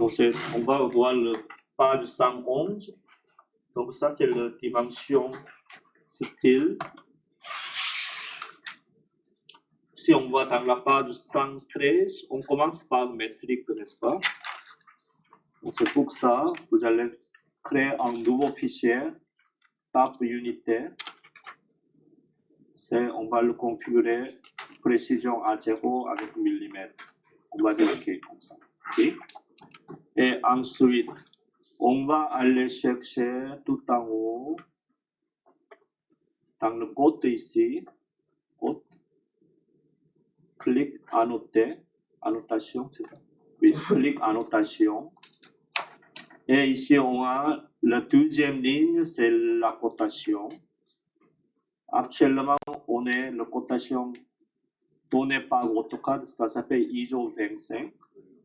Donc, on va voir le page 111. Donc, ça, c'est la dimension style. Si on voit dans la page 113, on commence par métrique, n'est-ce pas? Donc, c'est pour ça, vous allez créer un nouveau fichier, tab unitaire. On va le configurer précision à 0 avec millimètre. On va dire OK comme ça. Okay? Et ensuite, on va aller chercher tout en haut, dans le code ici, code, clic annoter, annotation, c'est ça? Oui, clic annotation. Et ici, on a la deuxième ligne, c'est la cotation. Actuellement, on est la cotation donnée par AutoCAD, ça s'appelle ISO 25.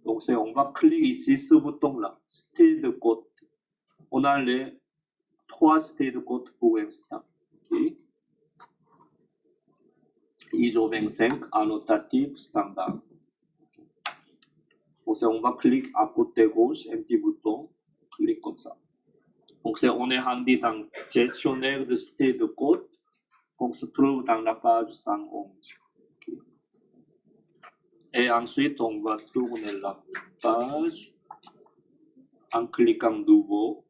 Donc, on va cliquer ici, ce bouton-là, style de code. On a les 3 styles de code pour l'instant. Okay. ISO 25, annotatif, standard. Donc, on va cliquer à côté gauche, un petit bouton, clique comme ça. Donc, on est rendu dans le gestionnaire de style de code qu'on se trouve dans la page 111. Okay. Et ensuite, on va tourner la page en cliquant nouveau.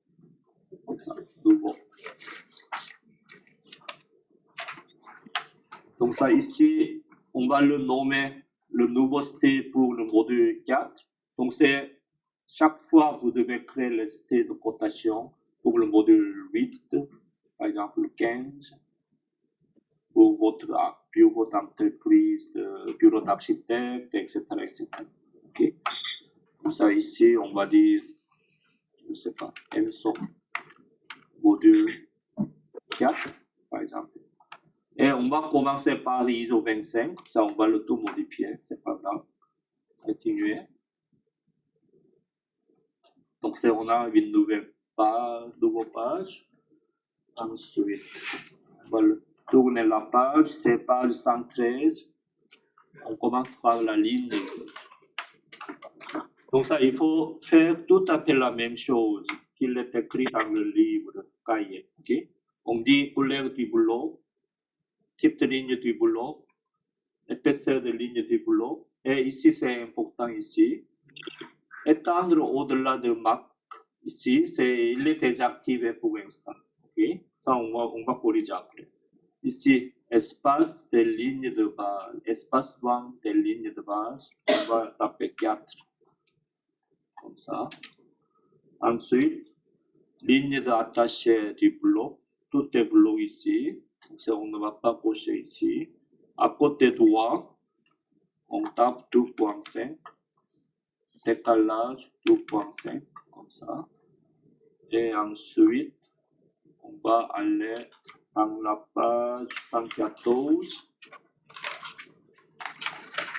Comme ça, nouveau. Donc ça ici, on va le nommer le nouveau style pour le module 4. Donc c'est chaque fois vous devez créer le style de cotation pour le module 8, par exemple le 15, pour votre bureau d'entreprise, bureau d'architecte, etc., etc. Okay. Donc ça ici, on va dire, je ne sais pas, ENSO module 4, par exemple. Et on va commencer par l'ISO 25, ça on va le tout modifier, c'est pas grave. Continuer. Donc on a une nouvelle page. Ensuite, on va tourner la page, c'est page 113. On commence par la ligne. Donc ça, il faut faire tout à fait la même chose qu'il est écrit dans le livre cahier. Okay? On dit couleur du bloc, type de ligne du bloc, épaisseur de ligne du bloc. Et ici, c'est important ici. Étendre au-delà de Mac, ici, il est désactivé pour l'instant. Okay? Ça, on va corriger après. Ici, espace des lignes de base, espace 1 des lignes de base, on va taper 4. Comme ça. Ensuite, ligne d'attaché du bloc, tout est bloc ici. Donc, on ne va pas cocher ici. À côté droit, on tape 2.5, décalage 2.5, comme ça. Et ensuite, on va aller dans la page 114,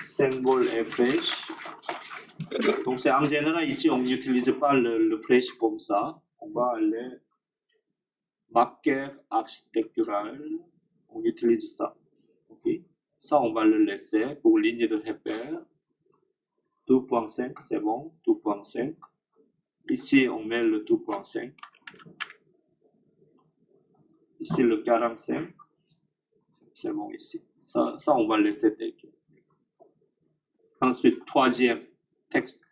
symbole et flèche. Donc, c'est en général, ici, on n'utilise pas le flèche comme ça. On va aller marqueur architectural, on utilise ça. Okay. Ça, on va le laisser pour ligne de repère. 2.5, c'est bon, 2.5. Ici, on met le 2.5. Ici, le 45. C'est bon ici. Ça, on va laisser tel quel. Ensuite, troisième, texte.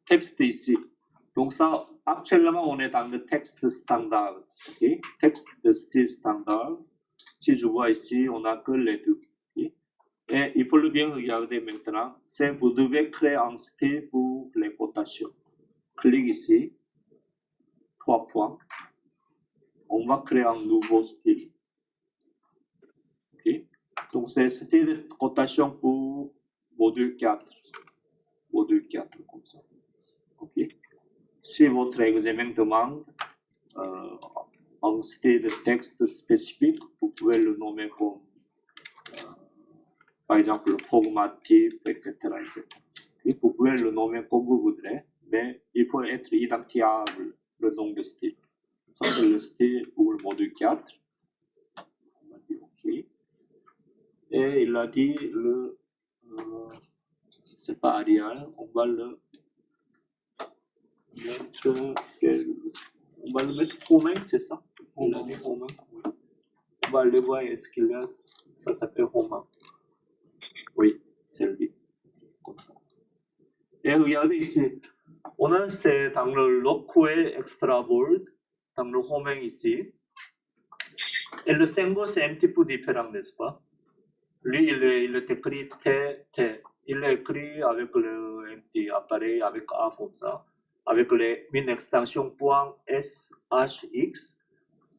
Texte ici. Donc ça, actuellement, on est dans le texte standard. Okay? Texte de style standard. Si je vois ici, on n'a que les deux. Okay? Et il faut le bien regarder maintenant. C'est vous devez créer un style pour les cotations. Clique ici. 3 points. On va créer un nouveau style. Okay? Donc c'est style de cotation pour module 4. Module 4, comme ça. Okay? Si votre examen demande un style de texte spécifique, vous pouvez le nommer comme, par exemple, formatif, etc., etc. Et vous pouvez le nommer comme vous voudrez, mais il faut être identifiable, le nom de style. Ça, c'est le style pour le module 4. On va dire OK. Et il a dit c'est pas Arial, on va le mettre on va le mettre Romain, c'est ça? On a dit Romain. Oui. On va aller voir est-ce qu'il y a, ça s'appelle Romain. Oui, c'est lui. Comme ça. Et regardez ici. On a dans le locale extra bold, dans le Romain ici. Et le symbole c'est un petit peu différent, n'est-ce pas? Lui, il est écrit T. Il est écrit avec un petit appareil, avec A comme ça, avec une extension .shx.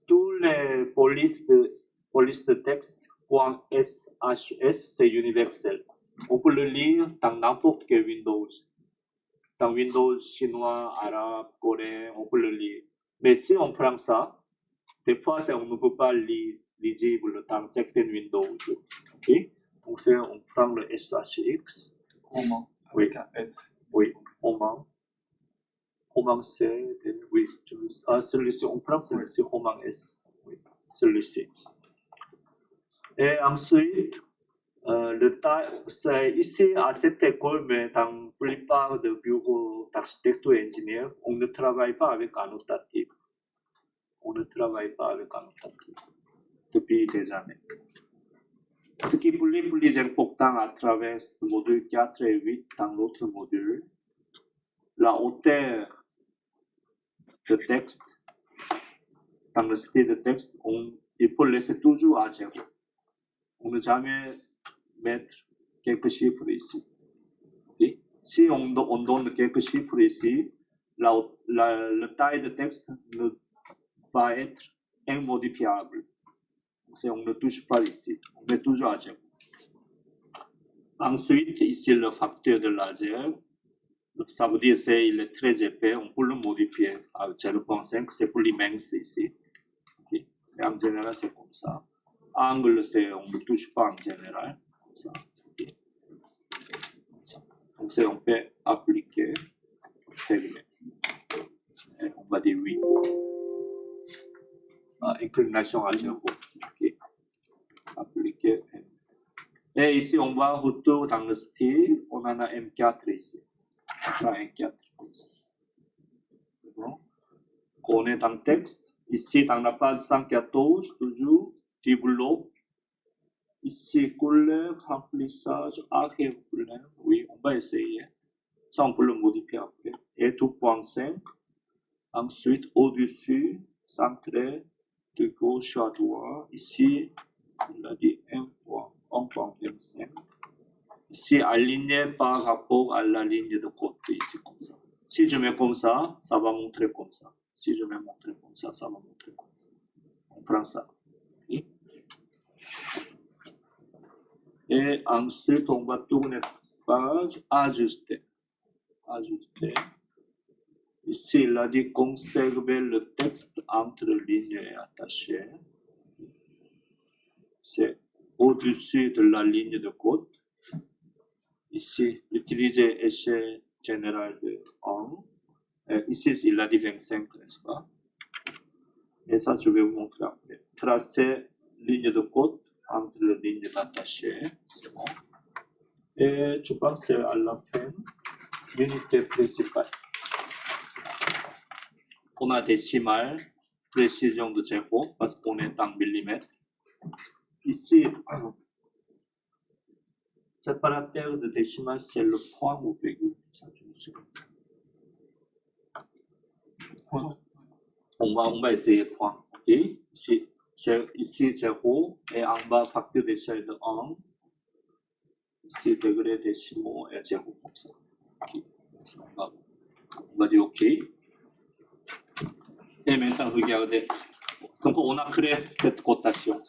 Tous les polices de texte .shs, c'est universel. On peut le lire dans n'importe quel Windows. Dans Windows chinois, arabe, coréen, on peut le lire. Mais si on prend ça, des fois, on ne peut pas lire lisible dans certaines Windows. Okay? Donc, on prend le SHX. Roman. Oui. Avec un S. Oui, Roman. Roman C. Oui, celui-ci, on prend celui-ci, Roman S. Oui, celui-ci. Et ensuite, c'est ici à cette école, mais dans la plupart des bureaux d'architecture et ingénieur, on ne travaille pas avec annotatif. On ne travaille pas avec annotatif depuis des années. Ce qui est plus important à travers le module 4 et 8 dans l'autre module, la hauteur de texte, dans le style de texte, il faut laisser toujours à 0. On ne jamais mettre quelques chiffres ici. Okay? Si on donne quelques chiffres ici, la taille de texte ne va être immodifiable. On ne touche pas ici, on met toujours à 0. Ensuite, ici le facteur de laser, ça veut dire qu'il est très épais, on peut le modifier à 0.5, c'est plus mince ici. Okay. Et en général, c'est comme ça. Angle, on ne touche pas en général. Comme ça. Okay. Donc, on peut appliquer, et on va dire oui. Inclination à 0. Okay. Appliquer. Et ici, on va retourner dans le style, on en a M4 ici. M4, comme ça. Bon. On est dans le texte. Ici, dans la page 114, toujours, tableau. Ici, couleur, remplissage, arrière couleur. Oui, on va essayer. Ça, on peut le modifier après. Et 2.5. Ensuite, au-dessus, centré, de gauche à droite. Ici, on a dit 1.25. Ici, aligné par rapport à la ligne de côté, ici, comme ça. Si je mets comme ça, ça va montrer comme ça. Si je vais montrer comme ça, ça va montrer comme ça. On prend ça. Okay. Et ensuite, on va tourner page, ajuster. Ajuster. Ici, il a dit conserver le texte entre lignes et attachées. C'est au-dessus de la ligne de code. Ici, utiliser échelle générale de 1. Ici, il a dit 25, n'est-ce pas? Et ça, je vais vous montrer après. Tracer ligne de code entre les lignes attachées. C'est bon. Et je pense que c'est à la fin, l'unité principale. On a décimale, précision de 0, parce qu'on est en millimètres. Ici, séparateur de décimale, c'est le point ou virgule. Ça, je me souviens. On va essayer point. Okay. Ici 0, et en bas, facteur d'échelle de 1. Ici, degré décimaux et 0, comme ça. Okay. On va dire OK. Et maintenant, regardez. Donc, on a créé cette cotation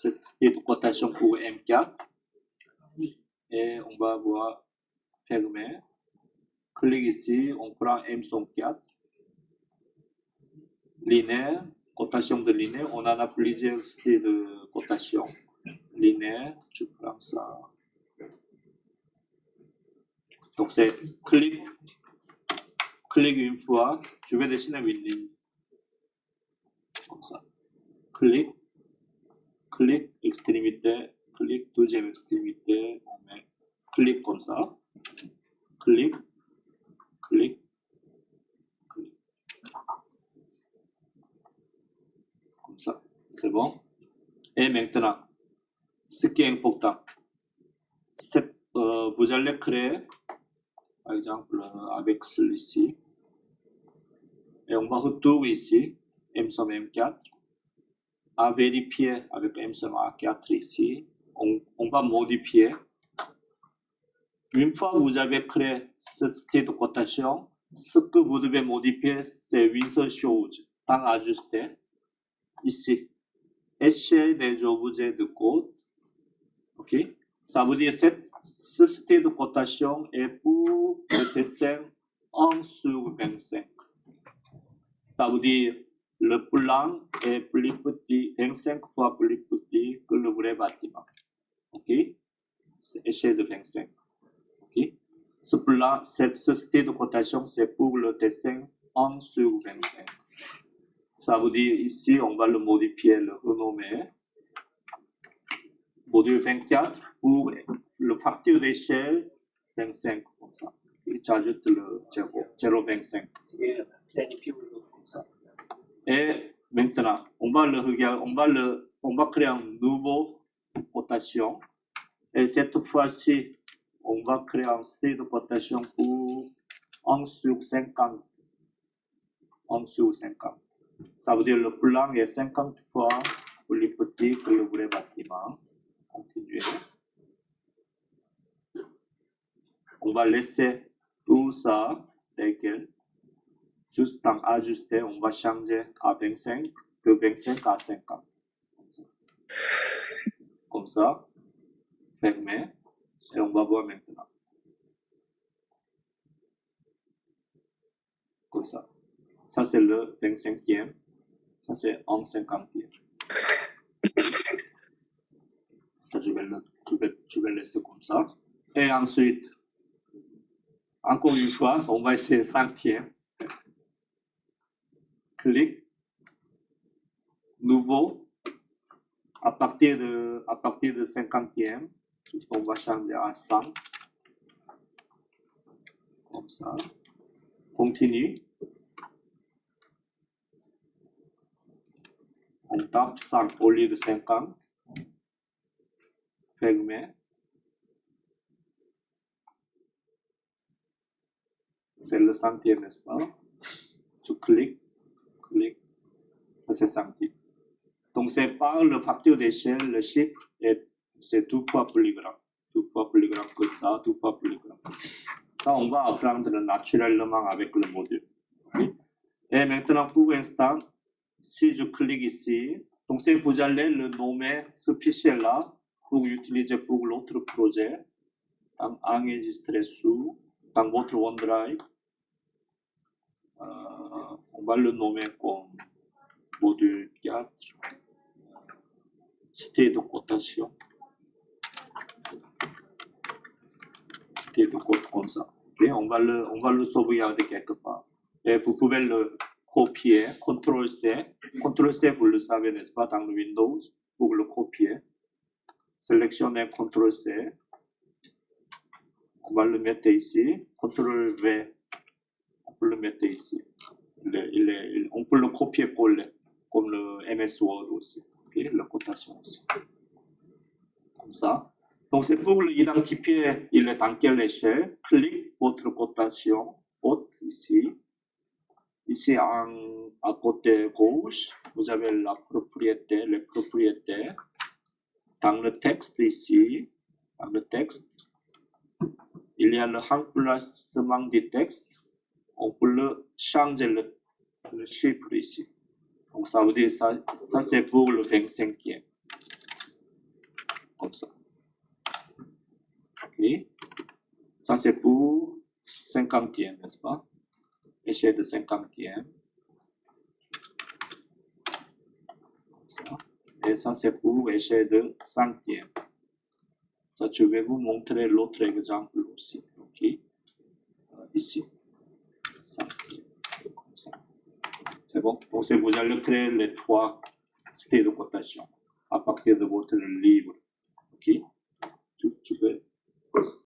pour M4. Et on va voir fermer. Clique ici, on prend M4. Linéaire, cotation de linéaire. On en a plusieurs styles de cotation. Linéaire, je prends ça. Donc, c'est clique une fois. Je vais dessiner une ligne. Comme ça. Clique, extrémité, clique, deuxième extrémité, on met clique comme ça, clique, C'est bon? Et maintenant, ce qui est important, vous allez créer, par exemple, avec celui-ci, et on va retourner ici, M somme M4, à vérifier avec M somme A4 ici, on va modifier. Une fois que vous avez créé ce state de cotation, ce que vous devez modifier, c'est une chose, dans ajuster, ici, échelle des objets de code, ok? Ça veut dire que ce state de cotation est pour le dessin 1 sur 25. Ça veut dire le plan est plus petit, 25 fois plus petit que le vrai bâtiment. Ok? C'est échelle de 25. Ok? Ce plan, ce state de cotation, c'est pour le dessin 1 sur 25. Ça veut dire ici, on va le modifier, le renommer. Module 24 pour le facteur d'échelle 25, comme ça. Et j'ajoute le 0,25. Comme ça. Et maintenant, on va créer un nouveau cotation. Et cette fois-ci, on va créer un state de cotation pour 1 sur 50. 1 sur 50. Ça veut dire le plan est 50 fois plus petit que le vrai bâtiment. Continuer. On va laisser tout ça tel quel. Juste dans ajuster, on va changer à 25, de 25 à 50. Comme ça. Fermer. Et on va voir maintenant. Comme ça. Ça, c'est le 25e. Ça, c'est 1/50e. Ça, je vais laisser comme ça. Et ensuite, encore une fois, on va essayer 5e. Clic. Nouveau. À partir de 50e, on va changer à 100. Comme ça. Continue. On tape 100 au lieu de 50. Fermer. C'est le centième, n'est-ce pas? Je clique. Ça c'est centième. Donc c'est par le facteur d'échelle, le chiffre, c'est 2 fois plus grand. 2 fois plus grand que ça, 2 fois plus grand que ça. Ça, on va apprendre naturellement avec le module. Okay? Et maintenant, pour l'instant, si je clique ici, donc si vous allez le nommer, ce fichier-là, pour utiliser pour l'autre projet, enregistrer dans votre OneDrive, on va le nommer comme module 4, state de cotation. State de code comme ça. Okay? On va le sauvegarder quelque part. Et vous pouvez le copier, CTRL-C. CTRL-C, vous le savez, n'est-ce pas, dans le Windows, pour le copier. Sélectionnez CTRL-C. On va le mettre ici. CTRL-V. On peut le mettre ici. On peut le copier-coller, comme le MS Word aussi. Okay? La cotation aussi. Comme ça. Donc, c'est pour l'identifier, il est dans quelle échelle. Clique votre cotation, haute ici. Ici, à côté gauche, vous avez la propriété, les propriétés. Dans le texte ici, dans le texte, il y a le remplacement du texte. On peut le changer le chiffre ici. Donc, ça veut dire ça c'est pour le 25e. Comme ça. Ok. Ça, c'est pour 50e, n'est-ce pas? Échelle de 50e. Comme ça. Et ça, c'est pour échelle de 100e. Ça, je vais vous montrer l'autre exemple aussi. Ok. Ici. 100e. Comme ça. C'est bon? Donc, vous allez créer les 3 states de cotation à partir de votre livre. Ok. Je vais